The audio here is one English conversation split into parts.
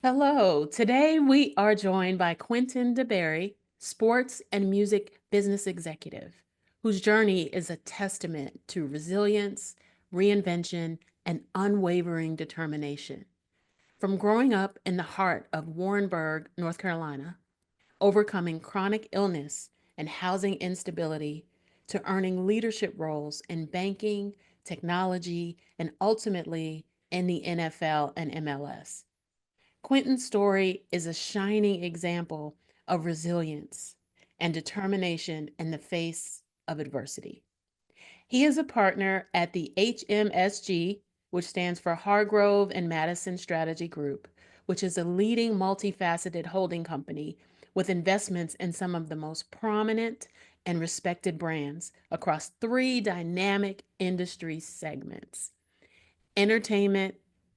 Hello. Today we are joined by Quentin Deberry, sports and music business executive, whose journey is a testament to resilience, reinvention, and unwavering determination. From growing up in the heart of Warrenburg, North Carolina, overcoming chronic illness and housing instability, to earning leadership roles in banking, technology, and ultimately in the NFL and MLS. Quentin's story is a shining example of resilience and determination in the face of adversity. He is a partner at the HMSG, which stands for Hargrove and Madison Strategy Group, which is a leading multifaceted holding company with investments in some of the most prominent and respected brands across three dynamic industry segments: entertainment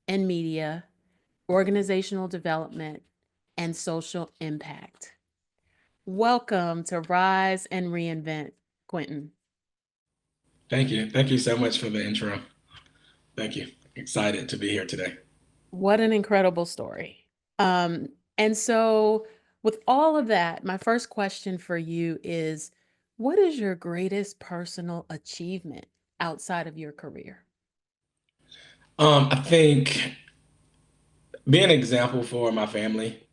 and media, organizational development, and social impact. Welcome to Rise and Reinvent, Quentin. Thank you. Thank you so much for the intro. Thank you. Excited to be here today. What an incredible story. And so, with all of that, my first question for you is, what is your greatest personal achievement outside of your career? I think being an example for my family,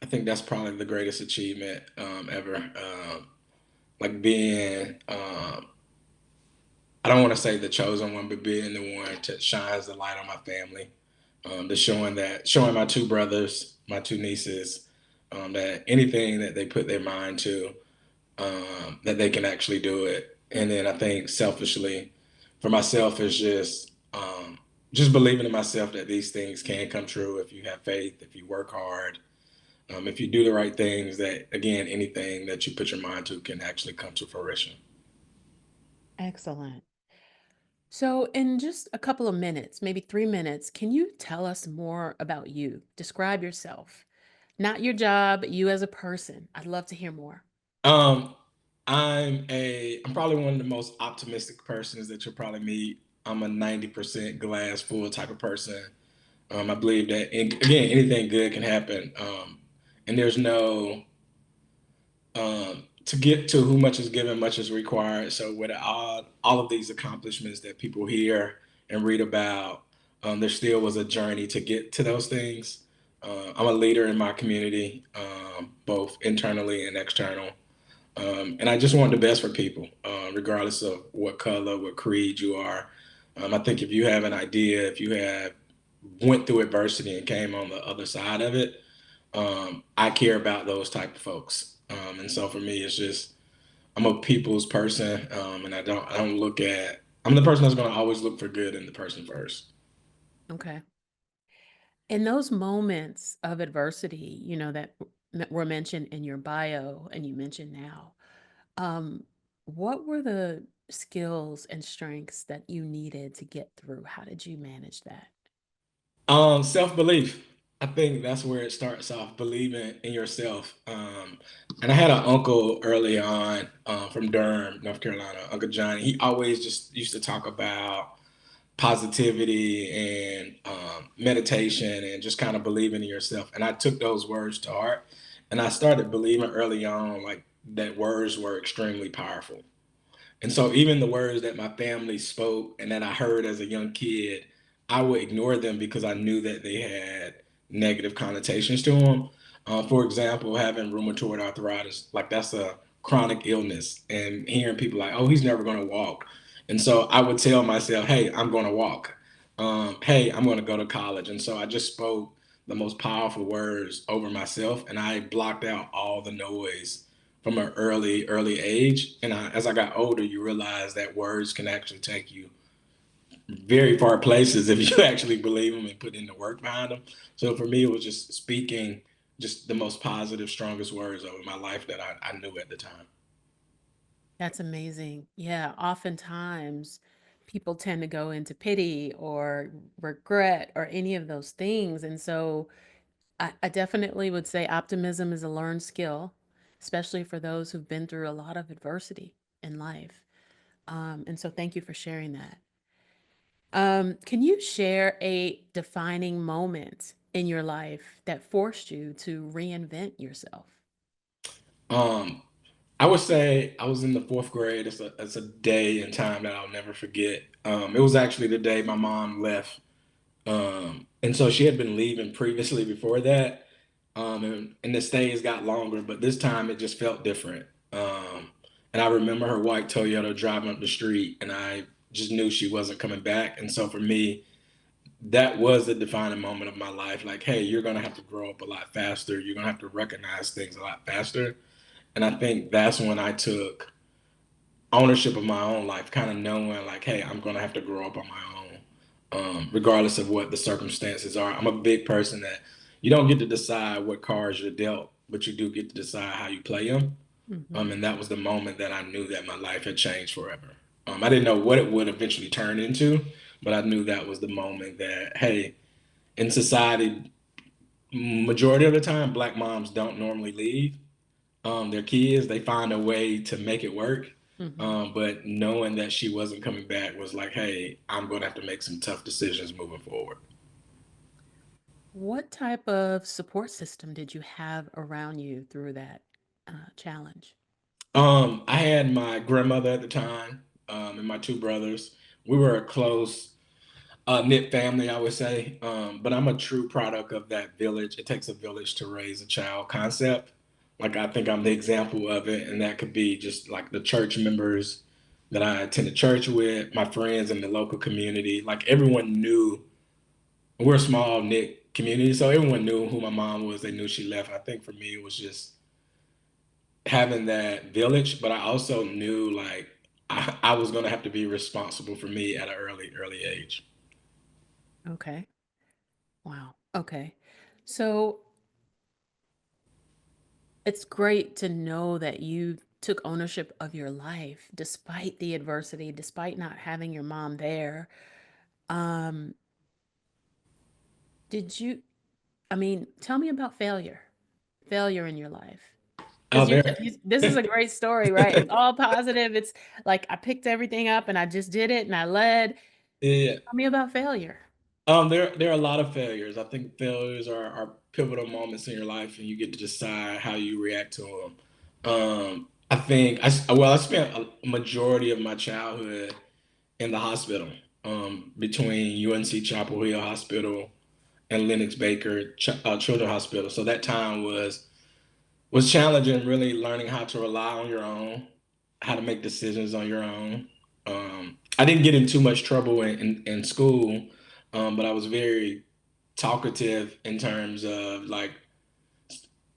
I think that's probably the greatest achievement ever. Like being, I don't want to say the chosen one, but being the one to shines the light on my family. To showing my two brothers, my two nieces, that anything that they put their mind to, that they can actually do it. And then I think selfishly, for myself, is just believing in myself that these things can come true if you have faith, if you work hard, if you do the right things. That again, anything that you put your mind to can actually come to fruition. Excellent. So, in just a couple of minutes, maybe 3 minutes, can you tell us more about you? Describe yourself, not your job, but you as a person. I'd love to hear more. Um, I'm probably one of the most optimistic persons that you'll probably meet. I'm a 90% glass full type of person. I believe that, again, anything good can happen. And there's no to get to who much is given, much is required. So with all of these accomplishments that people hear and read about, there still was a journey to get to those things. I'm a leader in my community, both internally and external. And I just want the best for people, regardless of what color, what creed you are. I think if you have an idea, if you have went through adversity and came on the other side of it, I care about those type of folks. And so for me, it's just I'm a people's person, and I don't look at. I'm the person that's going to always look for good in the person first. Okay. In those moments of adversity, that were mentioned in your bio and you mentioned now, um, what were the skills and strengths that you needed to get through? How did you manage that? Self belief. I think that's where it starts off, believing in yourself. And I had an uncle early on from Durham, North Carolina, Uncle Johnny. He always just used to talk about positivity and meditation and just kind of believing in yourself. And I took those words to heart, and I started believing early on, like that words were extremely powerful. And so even the words that my family spoke and that I heard as a young kid, I would ignore them because I knew that they had negative connotations to them. For example, having rheumatoid arthritis, like that's a chronic illness, and hearing people like, "Oh, he's never going to walk," and so I would tell myself, "Hey, I'm going to walk. Hey, I'm going to go to college." And so I just spoke the most powerful words over myself, and I blocked out all the noise from an early age. And as I got older, you realize that words can actually take you very far places if you actually believe them and put in the work behind them. So for me, it was just speaking just the most positive, strongest words over my life that I knew at the time. That's amazing. Yeah, oftentimes people tend to go into pity or regret or any of those things. And so I definitely would say optimism is a learned skill, especially for those who've been through a lot of adversity in life. And so thank you for sharing that. Can you share a defining moment in your life that forced you to reinvent yourself? Um, I would say I was in the fourth grade. It's a day and time that I'll never forget. It was actually the day my mom left. And so she had been leaving previously before that. And the stays got longer, but this time it just felt different. And I remember her white Toyota driving up the street, and I just knew she wasn't coming back. And so for me, that was the defining moment of my life. Like, hey, you're gonna have to grow up a lot faster. You're gonna have to recognize things a lot faster. And I think that's when I took ownership of my own life, kind of knowing like, hey, I'm gonna have to grow up on my own, regardless of what the circumstances are. I'm a big person that you don't get to decide what cards you're dealt, but you do get to decide how you play them. Hmm. And that was the moment that I knew that my life had changed forever. I didn't know what it would eventually turn into, but I knew that was the moment that, hey, in society, majority of the time, black moms don't normally leave their kids. They find a way to make it work. Hmm. But knowing that she wasn't coming back was like, hey, I'm going to have to make some tough decisions moving forward. What type of support system did you have around you through that challenge? I had my grandmother at the time, and my two brothers. We were a close knit family, I would say. But I'm a true product of that village. It takes a village to raise a child concept. Like I think I'm the example of it, and that could be just like the church members that I attended church with, my friends in the local community. Like everyone knew we're a small knit community, so everyone knew who my mom was. They knew she left. I think for me, it was just having that village, but I also knew like I was gonna have to be responsible for me at an early age. Okay. Wow. Okay. So it's great to know that you took ownership of your life despite the adversity, despite not having your mom there. Um, did you, I mean, tell me about failure in your life. Because Out there, this is a great story, right? It's all positive. It's like I picked everything up and I just did it and I led. yeah. Tell me about failure. There are a lot of failures. I think failures are pivotal moments in your life, and you get to decide how you react to them. I think I spent a majority of my childhood in the hospital, between UNC Chapel Hill Hospital and Lennox Baker Children's Hospital. So that time was challenging, really learning how to rely on your own, how to make decisions on your own. I didn't get in too much trouble in school, but I was very talkative in terms of like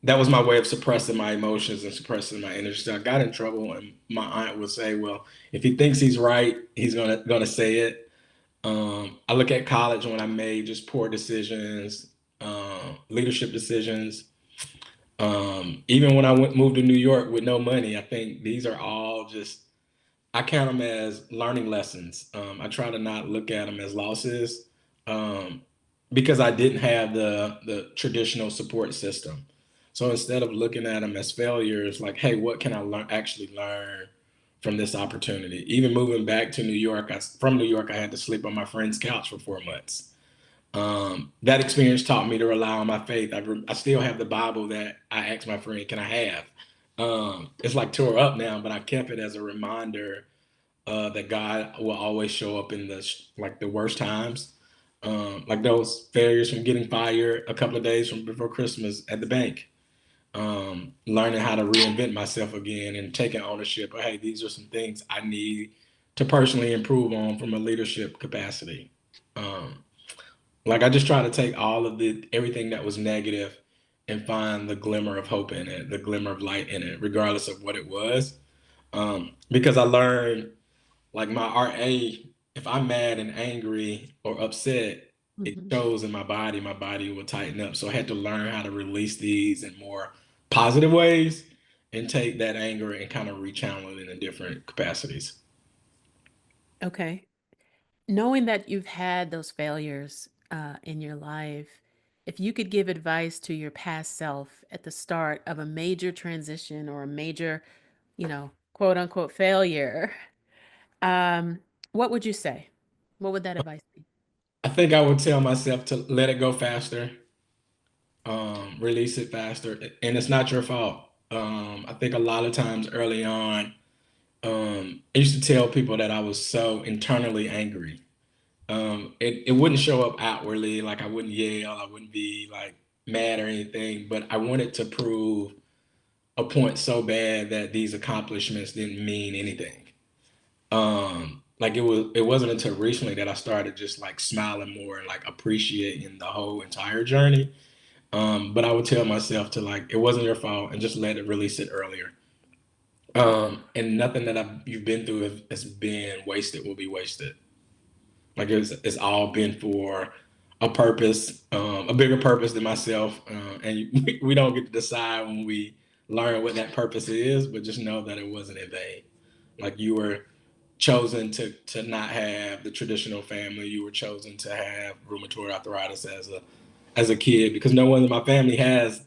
that was my way of suppressing my emotions and suppressing my energy. So I got in trouble, and my aunt would say, "Well, if he thinks he's right, he's gonna say it." I look at college when I made just poor decisions, leadership decisions. Even when I moved to New York with no money, I think these are all just I count them as learning lessons. I try to not look at them as losses, um, because I didn't have the traditional support system. So instead of looking at them as failures, like, hey, what can I actually learn from this opportunity? Even moving back to New York, from New York, I had to sleep on my friend's couch for 4 months. That experience taught me to rely on my faith. I still have the Bible that I asked my friend, "Can I have?" It's like tore up now, but I kept it as a reminder that God will always show up in like the worst times, like those failures from getting fired a couple of days from before Christmas at the bank. Learning how to reinvent myself again and taking ownership. Of, hey, these are some things I need to personally improve on from a leadership capacity. Um, like I just try to take all of the everything that was negative and find the glimmer of hope in it, the glimmer of light in it, regardless of what it was. Because I learned like my RA, if I'm mad and angry or upset, it Hmm. shows in my body. My body will tighten up. So I had to learn how to release these in more positive ways and take that anger and kind of rechannel it in different capacities. Okay. Knowing that you've had those failures in your life, if you could give advice to your past self at the start of a major transition or a major, quote unquote failure, um, what would you say? What would that advice be? I think I would tell myself to let it go faster. release it faster, and it's not your fault. I think a lot of times early on, I used to tell people that I was so internally angry. It wouldn't show up outwardly, like I wouldn't yell, I wouldn't be like mad or anything, but I wanted to prove a point so bad that these accomplishments didn't mean anything. Like it wasn't until recently that I started just like smiling more and like appreciating the whole entire journey. But I would tell myself to like it wasn't your fault and just let it release it earlier. And nothing that you've been through has been wasted will be wasted. Like it's all been for a purpose, a bigger purpose than myself. And we don't get to decide when we learn what that purpose is, but just know that it wasn't in vain. Like you were chosen to not have the traditional family. You were chosen to have rheumatoid arthritis as a kid because no one in my family has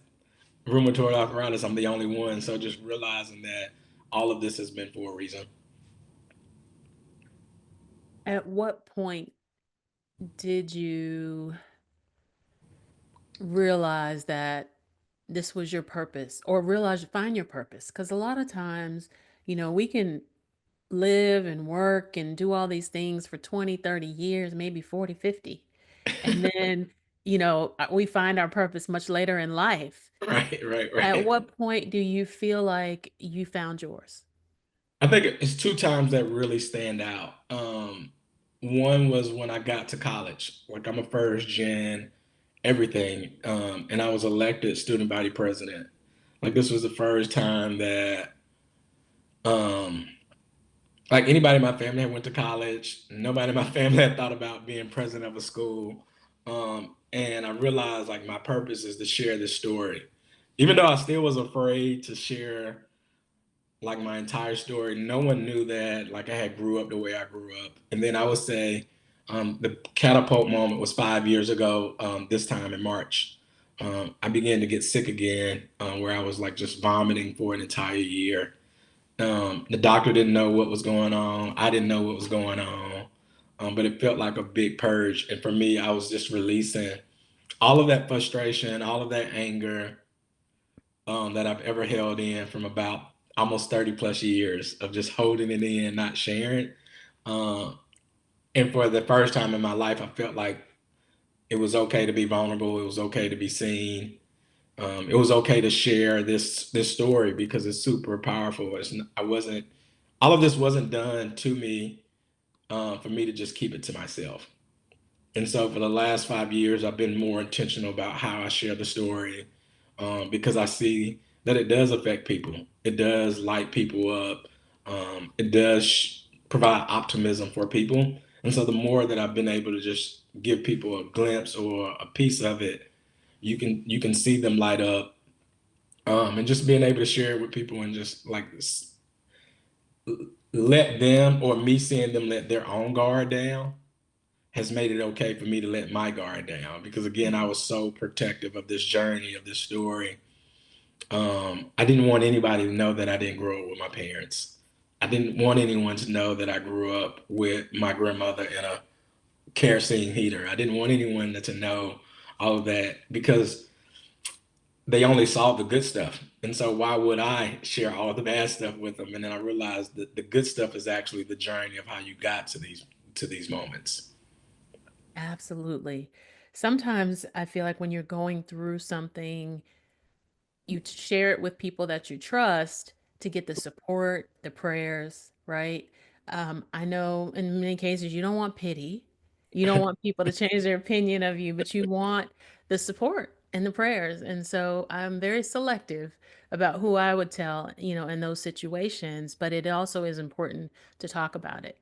rheumatoid arthritis. I'm the only one. So just realizing that all of this has been for a reason. At what point did you realize that this was your purpose or realize find your purpose? Because a lot of times, we can live and work and do all these things for 20, 30 years, maybe 40, 50. And then, we find our purpose much later in life. Right, right, At right. what point do you feel like you found yours? I think it's two times that really stand out. One was when I got to college. Like I'm a first gen everything, and I was elected student body president. Like this was the first time that um, like anybody in my family had went to college. Nobody in my family had thought about being president of a school. And I realized like my purpose is to share this story. Even though I still was afraid to share like my entire story, no one knew that like I had grew up the way I grew up. And then I would say the catapult moment was 5 years ago, this time in March. I began to get sick again, where I was like just vomiting for an entire year. The doctor didn't know what was going on. I didn't know what was going on. But it felt like a big purge. And for me, I was just releasing all of that frustration, all of that anger that I've ever held in from about almost 30 plus years of just holding it in, not sharing. Uh, and for the first time in my life, I felt like it was okay to be vulnerable. It was okay to be seen. It was okay to share this story because it's super powerful. I wasn't all of this wasn't done to me for me to just keep it to myself. And so for the last 5 years, I've been more intentional about how I share the story because I see that it does affect people. It does light people up. It does provide optimism for people. And so the more that I've been able to just give people a glimpse or a piece of it, you can see them light up. And just being able to share it with people and just like let them or me seeing them let their own guard down has made it okay for me to let my guard down because again I was so protective of this journey of this story. I didn't want anybody to know that I didn't grow up with my parents. I didn't want anyone to know that I grew up with my grandmother in a kerosene heater. I didn't want anyone to know all of that because they only saw the good stuff. And so why would I share all the bad stuff with them? And then I realized that the good stuff is actually the journey of how you got to these moments. Absolutely. Sometimes I feel like when you're going through something, you share it with people that you trust to get the support, the prayers, right? I know in many cases you don't want pity. You don't want people to change their opinion of you, but you want the support and the prayers. And so I'm very selective about who I would tell, in those situations, but it also is important to talk about it.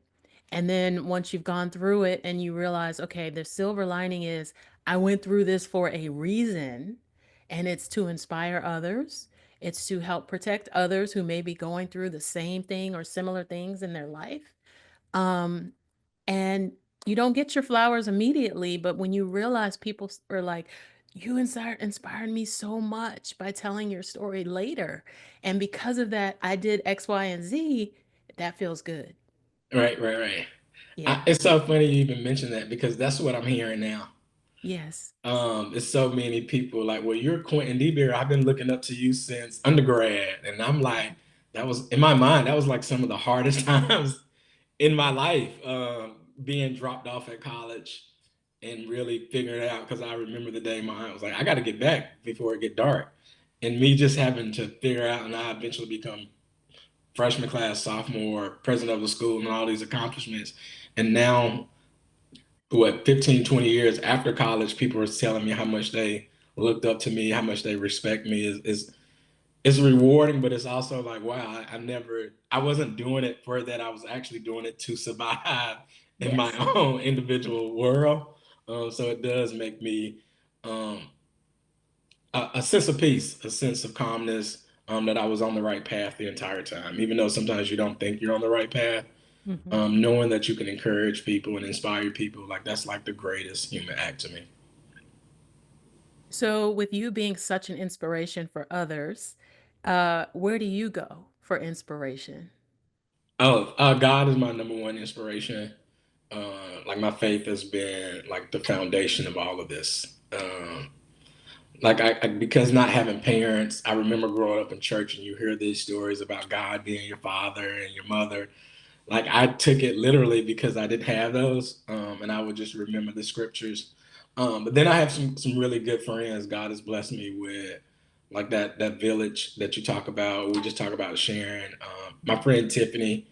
And then once you've gone through it and you realize, okay, the silver lining is I went through this for a reason, and it's to inspire others. It's to help protect others who may be going through the same thing or similar things in their life. Um, and you don't get your flowers immediately, but when you realize people are like, you inspired me so much by telling your story later. And because of that, I did X, Y, and Z. That feels good. Right, right, right. Yeah. It's so funny you even mentioned that because that's what I'm hearing now. Yes. It's so many people like, well, you're Quentin Deberry. I've been looking up to you since undergrad. And I'm like, that was in my mind, that was like some of the hardest times in my life, being dropped off at college and really figuring it out. Cause I remember the day my aunt was like, I got to get back before it get dark. And me just having to figure out, and I eventually become freshman class, sophomore, president of the school, and all these accomplishments. And now, what, 15, 20 years after college, people are telling me how much they looked up to me, how much they respect me is it's rewarding, but it's also like, wow, I wasn't doing it for that. I was actually doing it to survive in my Yes. own individual world. So it does make me um, a sense of peace, a sense of calmness, that I was on the right path the entire time, even though sometimes you don't think you're on the right path. Hmm. Knowing that you can encourage people and inspire people, like that's like the greatest human act to me. So, with you being such an inspiration for others, where do you go for inspiration? Oh, God is my number one inspiration. Like my faith has been like the foundation of all of this. Like because not having parents, I remember growing up in church and you hear these stories about God being your father and your mother. Like I took it literally because I didn't have those, and I would just remember the scriptures. But then I have some really good friends. God has blessed me with like that village that you talk about. We just talk about sharing. My friend Tiffany,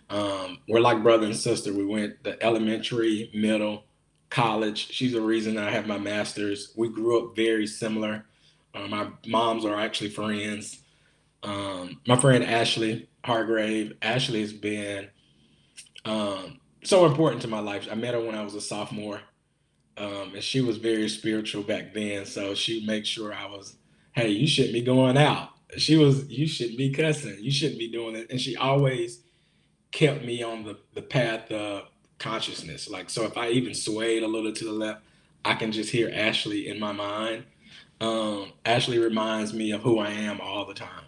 we're like brother and sister. We went the elementary, middle, college. She's the reason I have my master's. We grew up very similar. My moms are actually friends. My friend Ashley Hargrave. Ashley has been so important to my life. I met her when I was a sophomore, and she was very spiritual back then. So she made sure I was, hey, you shouldn't be going out. You shouldn't be cussing. You shouldn't be doing it. And she always kept me on the path of consciousness. Like, so if I even swayed a little to the left, I can just hear Ashley in my mind. Ashley reminds me of who I am all the time.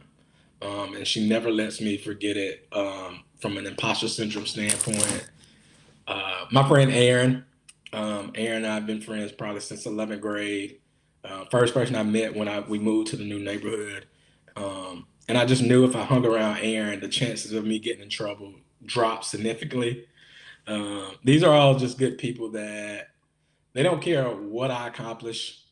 And she never lets me forget it, from an imposter syndrome standpoint. My friend Aaron, Aaron and I have been friends probably since 11th grade. First person I met when we moved to the new neighborhood. And I just knew if I hung around Aaron, the chances of me getting in trouble dropped significantly. These are all just good people that they don't care what I accomplish,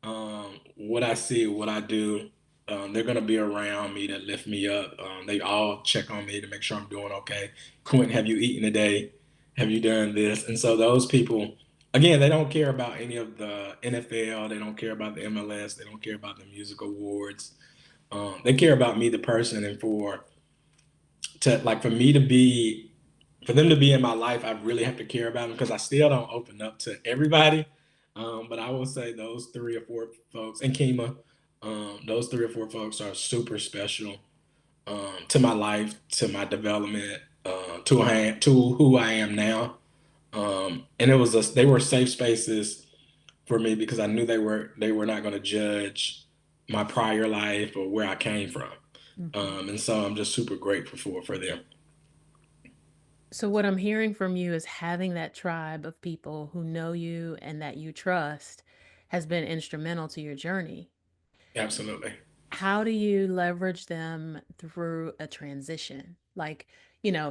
what I see, what I do. They're gonna be around me to lift me up. They all check on me to make sure I'm doing okay. Quint, have you eaten today? Have you done this? And so those people, again, they don't care about any of the NFL. They don't care about the MLS. They don't care about the music awards. They care about me, the person, and for me to be for them to be in my life, I really have to care about them because I still don't open up to everybody. But I will say those three or four folks, and Kima, those three or four folks are super special, to my life, to my development, to who I am now. And they were safe spaces for me because I knew they were not going to judge my prior life or where I came from. Hmm. And so I'm just super grateful for them. So, what I'm hearing from you is having that tribe of people who know you and that you trust has been instrumental to your journey. Absolutely. How do you leverage them through a transition? Like,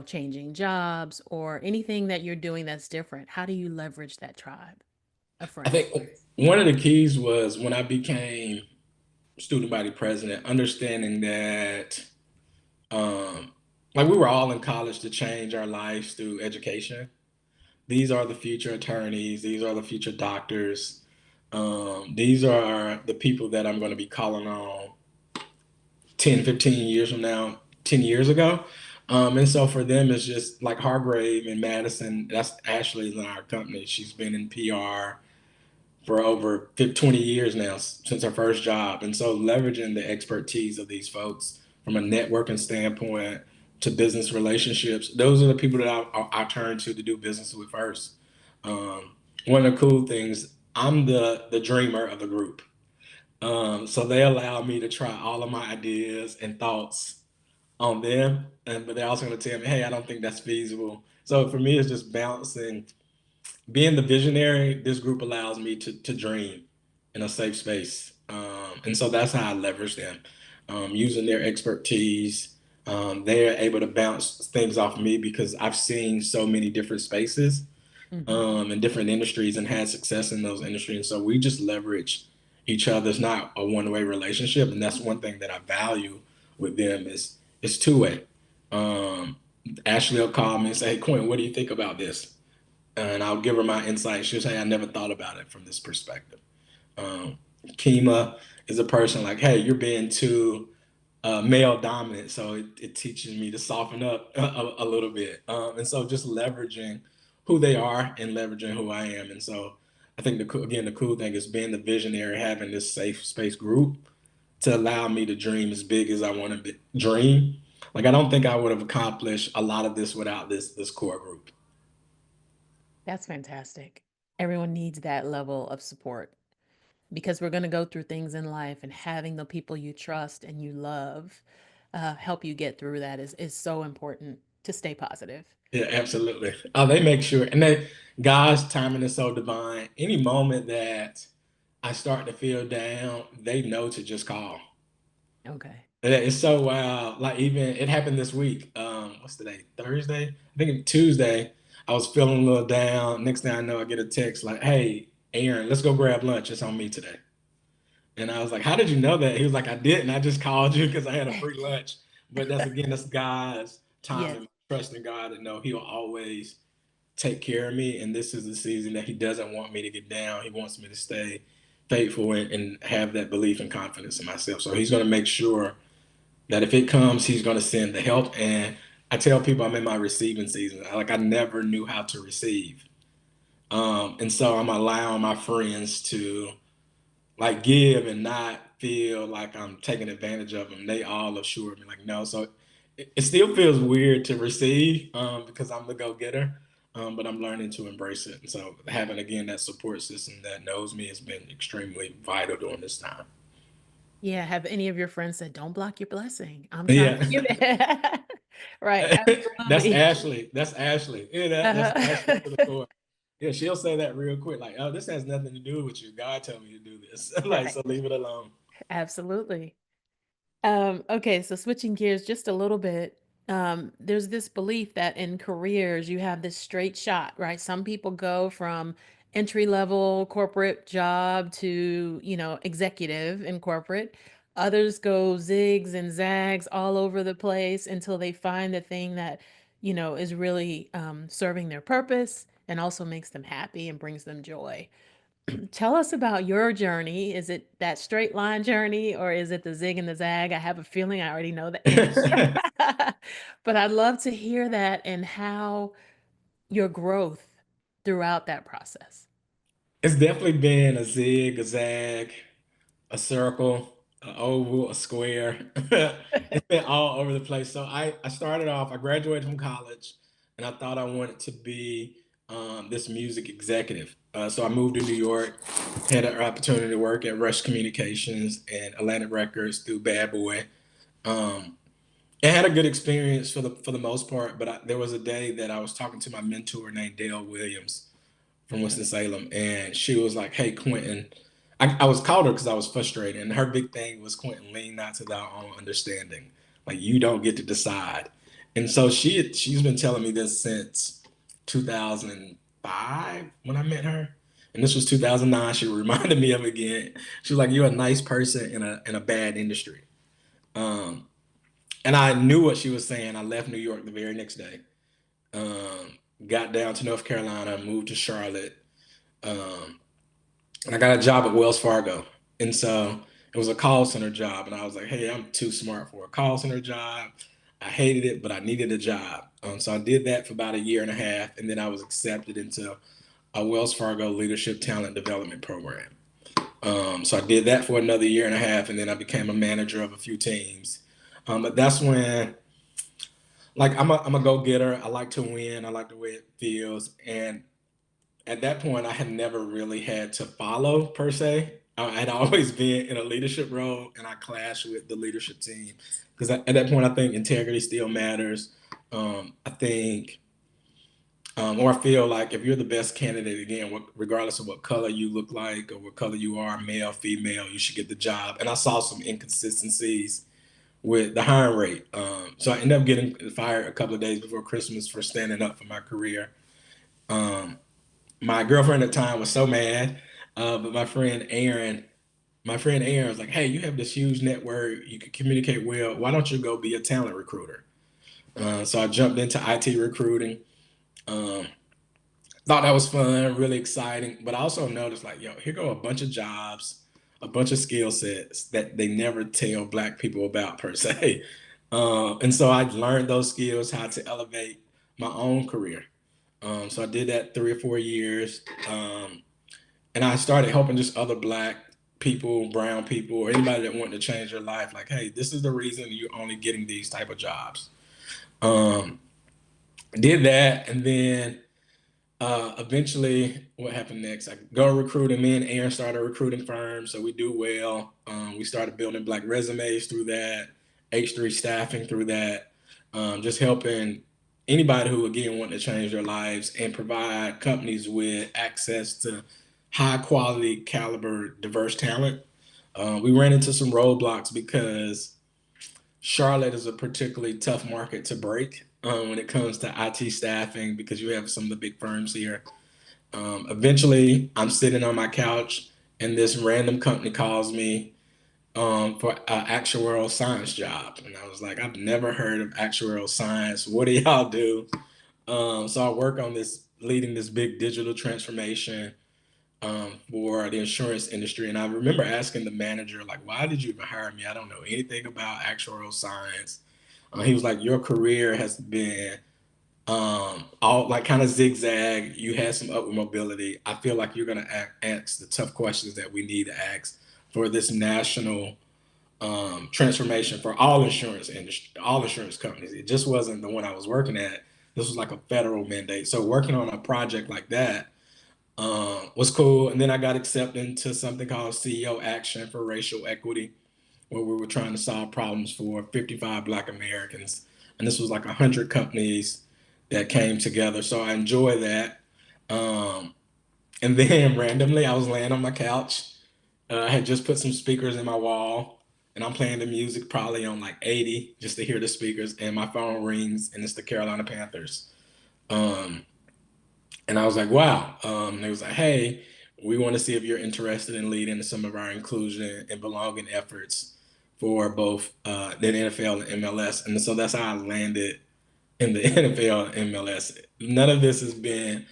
changing jobs or anything that you're doing that's different. How do you leverage that tribe of I think friends? one of the keys was when I became student body president, understanding that, um, like we were all in college to change our lives through education. These are the future attorneys. These are the future doctors. These are the people that I'm going to be calling on 10, 15 years from now, 10 years ago. And so for them, it's just like Hargrave and Madison. That's Ashley in our company. She's been in PR for over 20 years now since her first job. And so leveraging the expertise of these folks from a networking standpoint to business relationships, those are the people that I turn to do business with first. One of the cool things, I'm the dreamer of the group. So they allow me to try all of my ideas and thoughts on them, but they're also going to tell me, hey, I don't think that's feasible. So for me, it's just being the visionary, this group allows me to dream in a safe space. And so that's how I leverage them, using their expertise. They're able to bounce things off me because I've seen so many different spaces Hmm. in different industries and had success in those industries. And so we just leverage each other. It's not a one-way relationship, and that's one thing that I value with them is it's two-way. Um, Ashley will call me and say, "Hey, Quentin, what do you think about this?" And I'll give her my insight. She'll say, "I never thought about it from this perspective." Um, Kima is a person like, "Hey, you're being too male dominant," so it teaches me to soften up a little bit. And so just leveraging who they are and leveraging who I am. And so I think the cool thing is being the visionary, having this safe space group to allow me to dream as big as I want to dream. Like I don't think I would have accomplished a lot of this without this core group. That's fantastic. Everyone needs that level of support because we're going to go through things in life, and having the people you trust and you love help you get through that is so important to stay positive. Yeah, absolutely. They make sure, and God's timing is so divine. Any moment that I start to feel down, they know to just call. Okay. Yeah, it's so wild. Like even it happened this week. What's today? Thursday? I think Tuesday. I was feeling a little down. Next thing I know, I get a text like, "Hey, Aaron, let's go grab lunch. It's on me today." And I was like, "How did you know that?" He was like, "I didn't. I just called you because I had a free lunch." But that's God's time Yes. and trust in God to know He'll always take care of me. And this is the season that He doesn't want me to get down. He wants me to stay faithful and have that belief and confidence in myself. So He's going to make sure that if it comes, He's going to send the help. And I tell people I'm in my receiving season. Like I never knew how to receive. And so I'm allowing my friends to like give and not feel like I'm taking advantage of them. They all assure me like no. So it still feels weird to receive because I'm the go-getter. But I'm learning to embrace it. And so having again that support system that knows me has been extremely vital during this time. Yeah. Have any of your friends said, "Don't block your blessing"? I'm trying Yeah. to give it. Right. That's Absolutely. Ashley. That's Ashley. Yeah, that's Ashley to the Uh-huh. core. Yeah, she'll say that real quick, like, "Oh, this has nothing to do with you. God told me to do this." Like, Right. so leave it alone. Absolutely. Okay, so switching gears just a little bit, there's this belief that in careers you have this straight shot, right? Some people go from entry level corporate job to, executive in corporate. Others go zigs and zags all over the place until they find the thing that, is really serving their purpose and also makes them happy and brings them joy. Tell us about your journey. Is it that straight line journey or is it the zig and the zag? I have a feeling I already know the answer. But I'd love to hear that and how your growth throughout that process. It's definitely been a zig, a zag, a circle, an oval, a square. It's been all over the place. So I started off, I graduated from college and I thought I wanted to be this music executive. So I moved to New York, had an opportunity to work at Rush Communications and Atlantic Records through Bad Boy. Um, I had a good experience for the most part, but there was a day that I was talking to my mentor named Dale Williams from Winston-Salem, and she was like, "Hey, Quentin," I was called her because I was frustrated, and her big thing was, "Quentin, lean not to thy own understanding. Like you don't get to decide." And so she's been telling me this since 2005 when I met her, and this was 2009. She reminded me of it again. She was like, "You're a nice person in a bad industry." Um, and I knew what she was saying. I left New York the very next day. Got down to North Carolina, moved to Charlotte, um, and I got a job at Wells Fargo. And so it was a call center job. And I was like, "Hey, I'm too smart for a call center job." I hated it, but I needed a job. So I did that for about a year and a half. And then I was accepted into a Wells Fargo Leadership Talent Development Program. So I did that for another year and a half. And then I became a manager of a few teams. But that's when, like, I'm a go getter. I like to win. I like the way it feels. And at that point, I had never really had to follow per se. I had always been in a leadership role, and I clashed with the leadership team because at that point, I think integrity still matters. I think Or I feel like if you're the best candidate, again, regardless of what color you look like or what color you are, male, female, you should get the job. And I saw some inconsistencies with the hiring rate. So I ended up getting fired a couple of days before Christmas for standing up for my career. Um, my girlfriend at the time was so mad, but my friend Aaron was like, "Hey, you have this huge network. You can communicate well. Why don't you go be a talent recruiter?" So I jumped into IT recruiting. Um, Thought that was fun, really exciting. But I also noticed, like, yo, here go a bunch of jobs, a bunch of skill sets that they never tell Black people about per se. And so I learned those skills, how to elevate my own career. So I did that 3 or 4 years. And I started helping just other Black people, brown people, or anybody that wanted to change their life. Like, hey, this is the reason you're only getting these type of jobs. Um, did that, and then eventually, what happened next? I go recruiting. Me and Aaron started a recruiting firm, so we do well. We started building Black resumes through that, H3 staffing through that, just helping anybody who again want to change their lives and provide companies with access to high quality, caliber, diverse talent. We ran into some roadblocks because Charlotte is a particularly tough market to break when it comes to IT staffing because you have some of the big firms here. Eventually, I'm sitting on my couch and this random company calls me for an actuarial science job. And I was like, I've never heard of actuarial science. What do y'all do? So I work on this, leading this big digital transformation for the insurance industry. And I remember asking the manager, like, why did you even hire me? I don't know anything about actuarial science. He was like, your career has been all like kind of zigzag. You had some upward mobility. I feel like you're gonna ask the tough questions that we need to ask for this national transformation for all insurance industry, all insurance companies. It just wasn't the one I was working at. This was like a federal mandate. So working on a project like that was cool. And then I got accepted into something called CEO Action for Racial Equity, where we were trying to solve problems for 55 Black Americans. And this was like 100 companies that came together. So I enjoy that. Um, and then randomly, I was laying on my couch. I had just put some speakers in my wall, and I'm playing the music probably on like 80 just to hear the speakers. And my phone rings, and it's the Carolina Panthers. Um, and I was like, wow. And they was like, hey, we want to see if you're interested in leading some of our inclusion and belonging efforts for both the NFL and MLS. And so that's how I landed in the NFL and MLS. None of this has been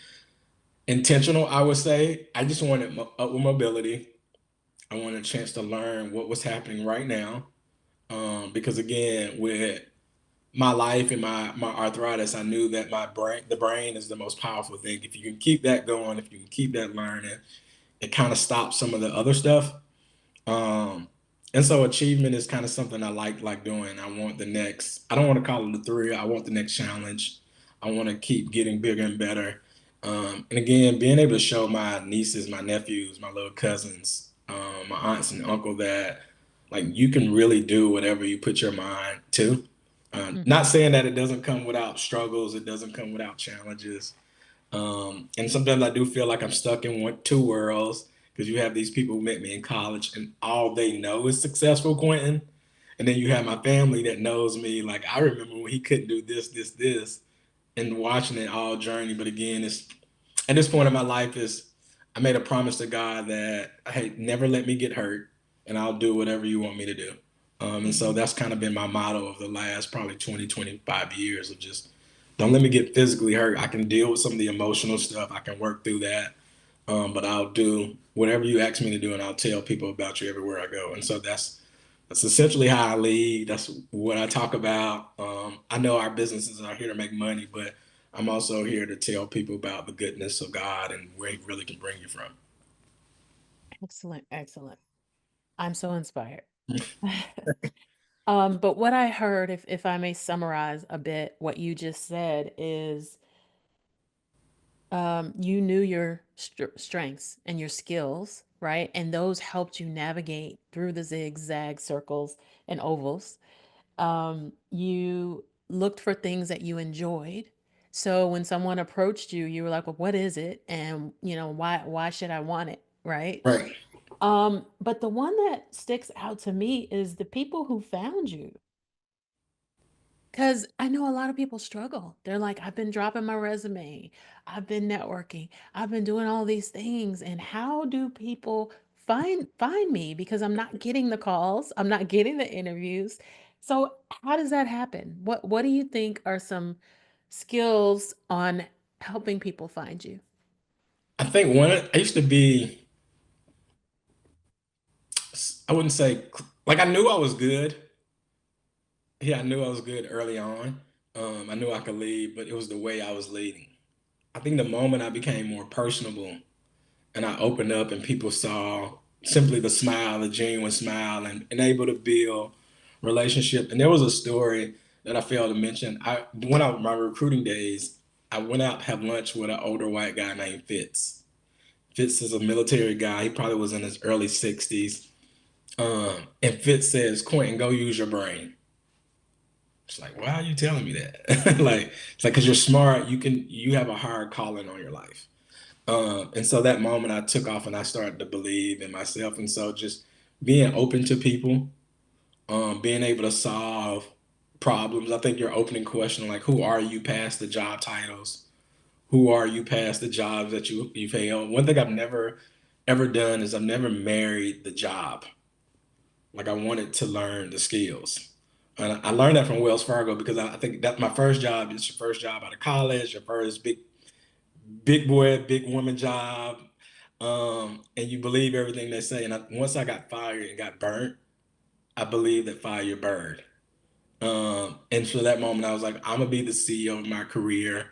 intentional, I would say. I just wanted upward mobility. I wanted a chance to learn what was happening right now. Because again, with my life and my arthritis, I knew that the brain is the most powerful thing. If you can keep that going, if you can keep that learning, it kind of stops some of the other stuff. Um, and so achievement is kind of something I like doing. I want the next, I don't want to call it a thrill. I want the next challenge. I want to keep getting bigger and better. And again, being able to show my nieces, my nephews, my little cousins, my aunts and uncle that like you can really do whatever you put your mind to. Not Mhm. saying that it doesn't come without struggles, it doesn't come without challenges. And sometimes I do feel like I'm stuck in two worlds because you have these people who met me in college and all they know is successful Quentin. And then you have my family that knows me. Like I remember when he couldn't do this, and watching it all journey. But again, it's at this point in my life is I made a promise to God that hey, never let me get hurt and I'll do whatever you want me to do. And so Mhm. that's kind of been my motto of the last probably 20, 25 years of just don't let me get physically hurt. I can deal with some of the emotional stuff. I can work through that. But I'll do whatever you ask me to do and I'll tell people about you everywhere I go. And so that's essentially how I lead. That's what I talk about. I know our businesses are here to make money, but I'm also here to tell people about the goodness of God and where He really can bring you from. Excellent, excellent. I'm so inspired. But what I heard, if I may summarize a bit what you just said, is you knew your strengths and your skills, right? And those helped you navigate through the zigzag circles and ovals. You looked for things that you enjoyed, So when someone approached you, you were like, well, what is it? And why should I want it? Right. Right. But the one that sticks out to me is the people who found you. Because I know a lot of people struggle. They're like, I've been dropping my resume, I've been networking, I've been doing all these things. And how do people find me? Because I'm not getting the calls, I'm not getting the interviews. So how does that happen? What do you think are some skills on helping people find you? I think I used to be, I wouldn't say, like I knew I was good. Yeah, I knew I was good early on. I knew I could lead, but it was the way I was leading. I think the moment I became more personable and I opened up and people saw simply the smile, the genuine smile, and able to build relationship. And there was a story that I failed to mention. I went out my recruiting days. I went out to have lunch with an older white guy named Fitz. Fitz is a military guy. He probably was in his early 60s. And Fitz says, Quentin, go use your brain. It's like, why are you telling me that? Like, it's like, because you're smart, you have a hard calling on your life. And so that moment I took off and I started to believe in myself. And so just being open to people, being able to solve problems. I think your opening question, like, who are you past the job titles? Who are you past the jobs that you've held? One thing I've never ever done is I've never married the job. Like I wanted to learn the skills. And I learned that from Wells Fargo because I think that my first job is your first job out of college, your first big boy, big woman job, and you believe everything they say. And once I got fired and got burnt, I believe that fire burned. And for that moment, I was like, I'm gonna be the CEO of my career.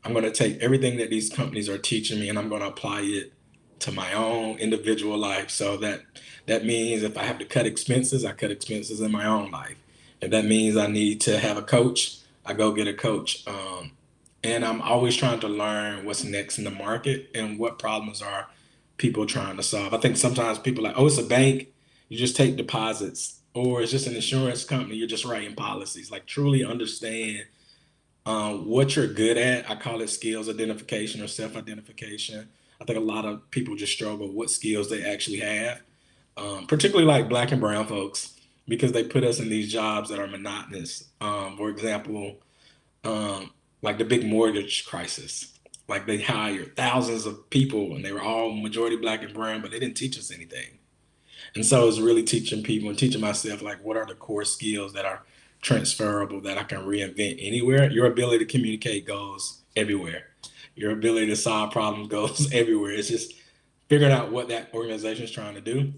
I'm gonna take everything that these companies are teaching me, and I'm gonna apply it to my own individual life. So that means if I have to cut expenses, I cut expenses in my own life. If that means I need to have a coach, I go get a coach. And I'm always trying to learn what's next in the market and what problems are people trying to solve. I think sometimes people are like, oh, it's a bank, you just take deposits, or it's just an insurance company, you're just writing policies. Like truly understand what you're good at. I call it skills identification or self-identification. I think a lot of people just struggle what skills they actually have, particularly like Black and brown folks, because they put us in these jobs that are monotonous. For example, um, like the big mortgage crisis. Like they hired thousands of people and they were all majority Black and brown, but they didn't teach us anything. And so it's really teaching people and teaching myself, like, what are the core skills that are transferable that I can reinvent anywhere? Your ability to communicate goes everywhere. Your ability to solve problems goes everywhere. It's just figuring out what that organization is trying to do.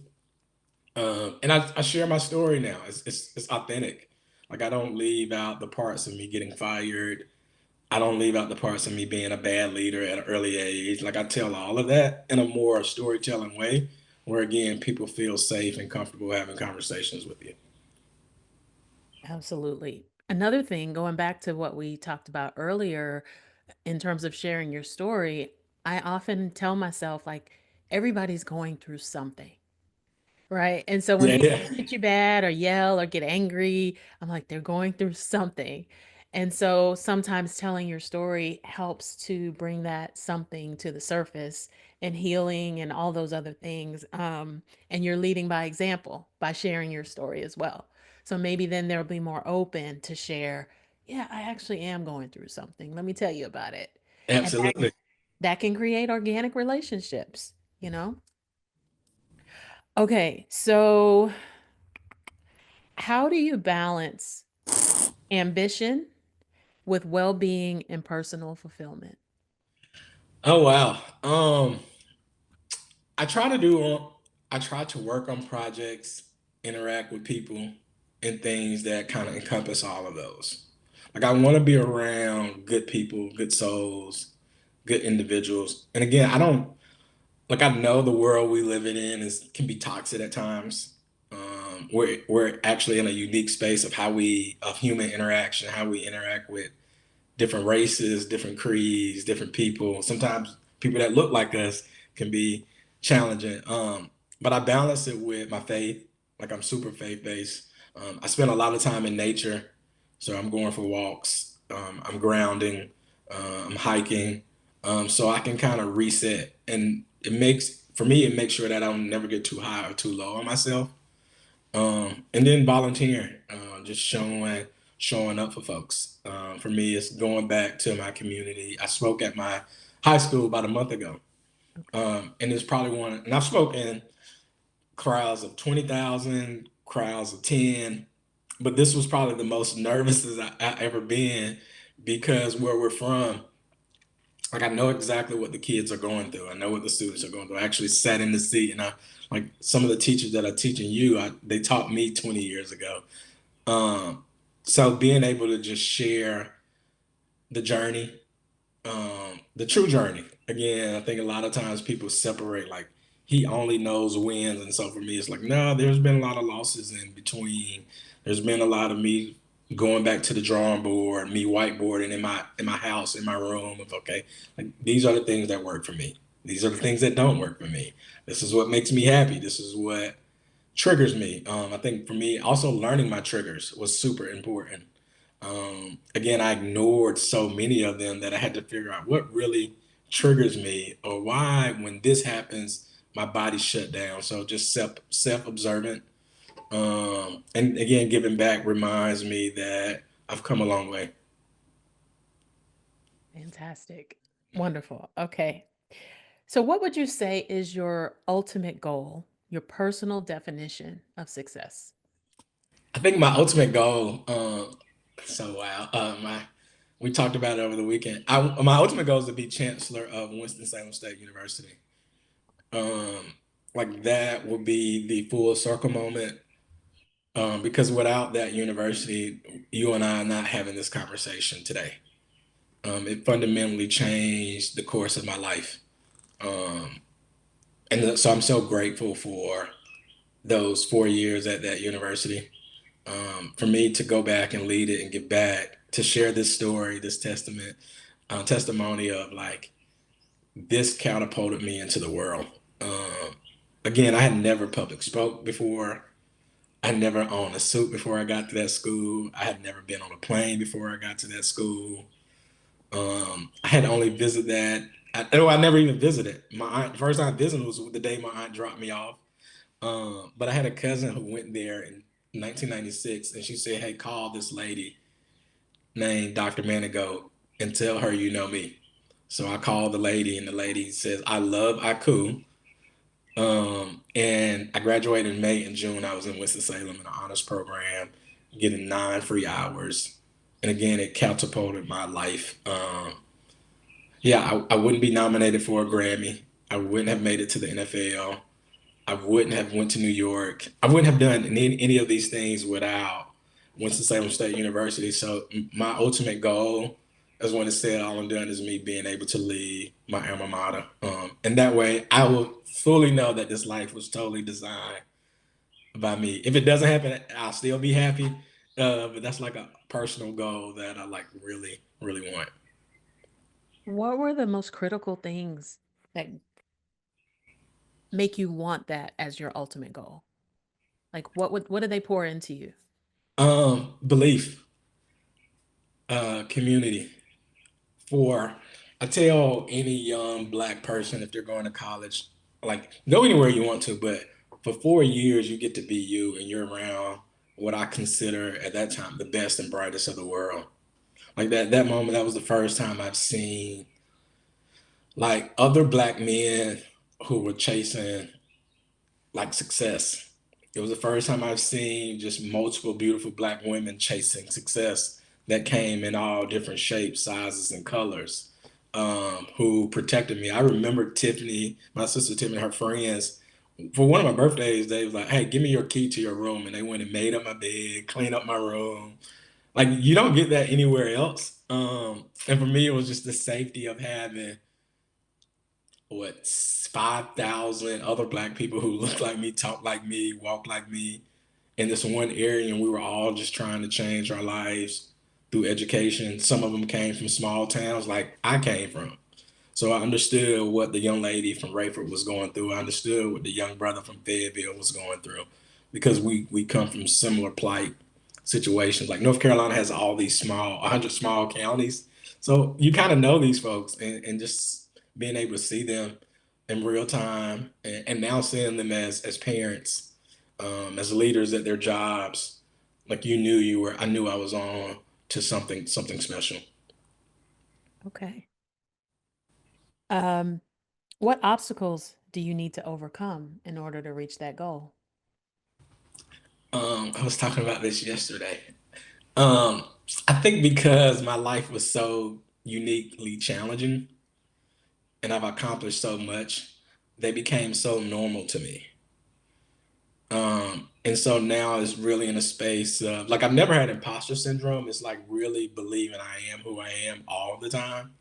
And I share my story now. It's authentic. Like I don't leave out the parts of me getting fired. I don't leave out the parts of me being a bad leader at an early age. Like I tell all of that in a more storytelling way, where again people feel safe and comfortable having conversations with you. Absolutely. Another thing, going back to what we talked about earlier in terms of sharing your story, I often tell myself, like, everybody's going through something. Right? And so when Yeah, people yeah, treat you bad or yell or get angry, I'm like, they're going through something. And so sometimes telling your story helps to bring that something to the surface and healing and all those other things. And you're leading by example by sharing your story as well. So maybe then they'll be more open to share, yeah, I actually am going through something. Let me tell you about it. And absolutely. that can create organic relationships, you know? Okay, so how do you balance ambition with well-being and personal fulfillment? Oh wow. I try to do. I try to work on projects, interact with people, and things that kind of encompass all of those. Like I want to be around good people, good souls, good individuals. And again, I don't like I know the world we live in is can be toxic at times. We're actually in a unique space of of human interaction, how we interact with different races, different creeds, different people. Sometimes people that look like us can be challenging. But I balance it with my faith. Like I'm super faith based. I spend a lot of time in nature, so I'm going for walks. I'm grounding. I'm hiking, so I can kind of reset, and for me, it makes sure that I don't never get too high or too low on myself. And then volunteering, just showing up for folks. For me, it's going back to my community. I spoke at my high school about a month ago, and it's probably and I've spoken crowds of 20,000, crowds of 10, but this was probably the most nervous as I ever been because where we're from, like I know exactly what the kids are going through. I know what the students are going through. I actually sat in the seat and I like some of the teachers that are teaching you, they taught me 20 years ago. Um, so being able to just share the journey, the true journey. Again, I think a lot of times people separate like he only knows wins, and so for me, it's like no. There's been a lot of losses in between. There's been a lot of me going back to the drawing board, me whiteboarding in my house, in my room. Of okay, like these are the things that work for me. These are the things that don't work for me. This is what makes me happy. This is what triggers me. I think for me, also learning my triggers was super important. Again, I ignored so many of them that I had to figure out what really triggers me or why when this happens, my body shut down. So just self observant. And again, giving back reminds me that I've come a long way. Fantastic. Wonderful. Okay. So, what would you say is your ultimate goal, your personal definition of success? I think my ultimate goal, so wow, my we talked about it over the weekend. My ultimate goal is to be Chancellor of Winston-Salem State University. Um, like that would be the full circle moment. Because without that university, you and I are not having this conversation today. It fundamentally changed the course of my life. Um, and so I'm so grateful for those 4 years at that university. For me to go back and lead it and give back, to share this story, this testimony of like, this catapulted me into the world. Um, Again, I had never public spoke before. I never owned a suit before I got to that school. I had never been on a plane before I got to that school. I had only visited that. I never even visited. My aunt, first time I visited was the day my aunt dropped me off. But I had a cousin who went there in 1996, and she said, "Hey, call this lady named Dr. Manigo and tell her you know me." So I called the lady, and the lady says, "I love Aku." And I graduated in May and June. I was in Winston-Salem in an honors program, getting 9 free hours. And again, it catapulted my life. Yeah, I wouldn't be nominated for a Grammy. I wouldn't have made it to the NFL. I wouldn't have went to New York. I wouldn't have done any of these things without Winston-Salem State University. So my ultimate goal, as when it said, all I'm doing is me being able to lead my alma mater. And that way I will fully know that this life was totally designed by me. If it doesn't happen, I'll still be happy. But that's like a personal goal that I like really, really want. What were the most critical things that make you want that as your ultimate goal? Like what did they pour into you? Belief, community. For I tell any young black person if they're going to college, like go anywhere you want to, but for 4 years you get to be you and you're around what I consider at that time the best and brightest of the world. Like that moment, that was the first time I've seen like other black men who were chasing like success. It was the first time I've seen just multiple beautiful black women chasing success that came in all different shapes, sizes, and colors. Who protected me. I remember Tiffany, my sister Tiffany, her friends. For one of my birthdays, they was like, "Hey, give me your key to your room," and they went and made up my bed, cleaned up my room. Like you don't get that anywhere else. And for me, it was just the safety of having what 5,000 other black people who look like me, talk like me, walk like me in this one area, and we were all just trying to change our lives through education. Some of them came from small towns like I came from. So I understood what the young lady from Rayford was going through. I understood what the young brother from Fayetteville was going through because we come from similar plight situations. Like North Carolina has all these 100 small counties. So you kind of know these folks, and just being able to see them in real time, and now seeing them as parents, as leaders at their jobs, like you knew you were. I knew I was on to something special. Okay. Um, what obstacles do you need to overcome in order to reach that goal? I was talking about this yesterday. Um, I think because my life was so uniquely challenging and I've accomplished so much, they became so normal to me. And so now it's really in a space of like I've never had imposter syndrome. It's like really believing I am who I am all the time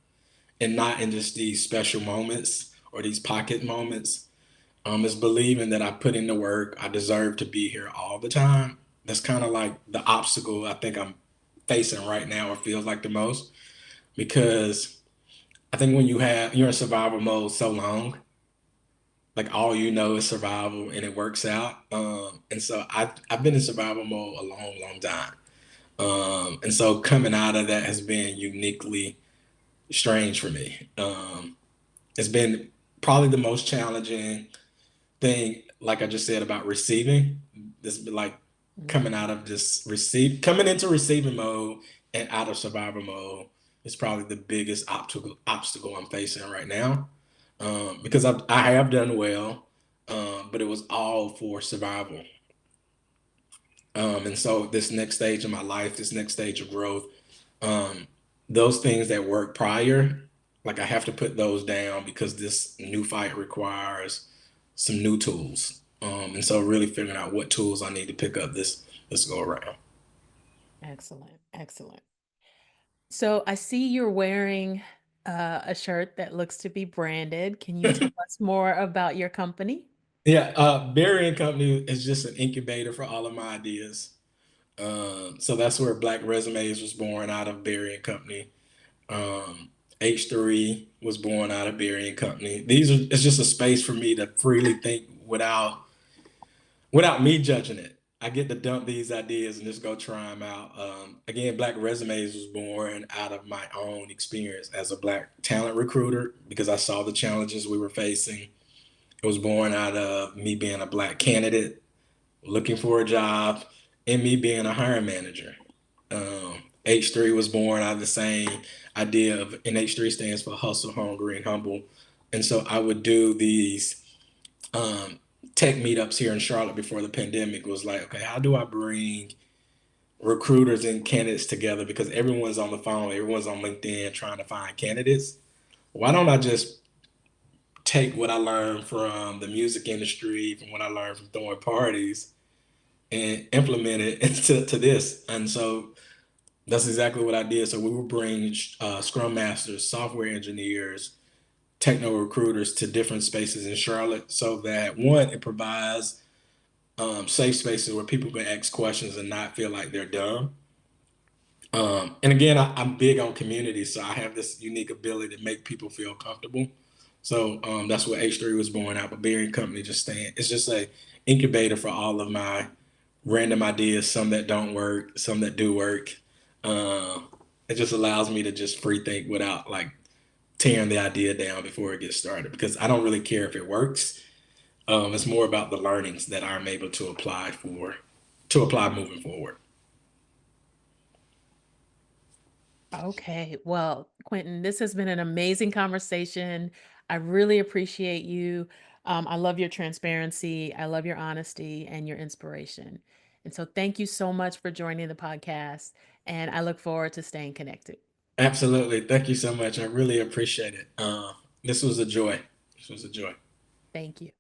and not in just these special moments or these pocket moments. It's believing that I put in the work. I deserve to be here all the time. That's kind of like the obstacle I think I'm facing right now or feels like the most because I think when you're in survival mode so long, like all you know is survival and it works out. And so I've been in survival mode a long time. And so coming out of that has been uniquely strange for me. It's been probably the most challenging thing, like I just said about receiving. This like coming Mhm. out of this coming into receiving mode and out of survival mode is probably the biggest obstacle I'm facing right now. Because I have done well, but it was all for survival. And so this next stage of my life, this next stage of growth, um, those things that worked prior, like I have to put those down because this new fight requires some new tools. And so really figuring out what tools I need to pick up this go around. Excellent. Excellent. So I see you're wearing a shirt that looks to be branded. Can you tell us more about your company? Yeah, Berry and Company is just an incubator for all of my ideas. So that's where Black Resumes was born out of Berry and Company. H3 was born out of Berry and Company. It's just a space for me to freely think without me judging it. I get to dump these ideas and just go try them out. Again, Black Resumes was born out of my own experience as a Black talent recruiter because I saw the challenges we were facing. It was born out of me being a Black candidate looking for a job and me being a hiring manager. H3 was born out of the same idea of, and H3 stands for hustle, hungry, and humble. And so I would do these um, tech meetups here in Charlotte before the pandemic. Was like, okay, how do I bring recruiters and candidates together because everyone's on the phone, everyone's on LinkedIn trying to find candidates. Why don't I just take what I learned from the music industry, from what I learned from throwing parties, and implement it into this? And so that's exactly what I did. So we would bring Scrum Masters, software engineers, techno recruiters to different spaces in Charlotte so that one, it provides safe spaces where people can ask questions and not feel like they're dumb. And again, I'm big on community, so I have this unique ability to make people feel comfortable. So that's what H3 was born out. But Berry Company just stand. It's just a incubator for all of my random ideas, some that don't work, some that do work. Uh, it just allows me to just free think without like tearing the idea down before it gets started because I don't really care if it works. It's more about the learnings that I'm able to apply moving forward. Okay. Well, Quentin, this has been an amazing conversation. I really appreciate you. I love your transparency. I love your honesty and your inspiration. And so thank you so much for joining the podcast. And I look forward to staying connected. Absolutely. Thank you so much. I really appreciate it. This was a joy. This was a joy. Thank you.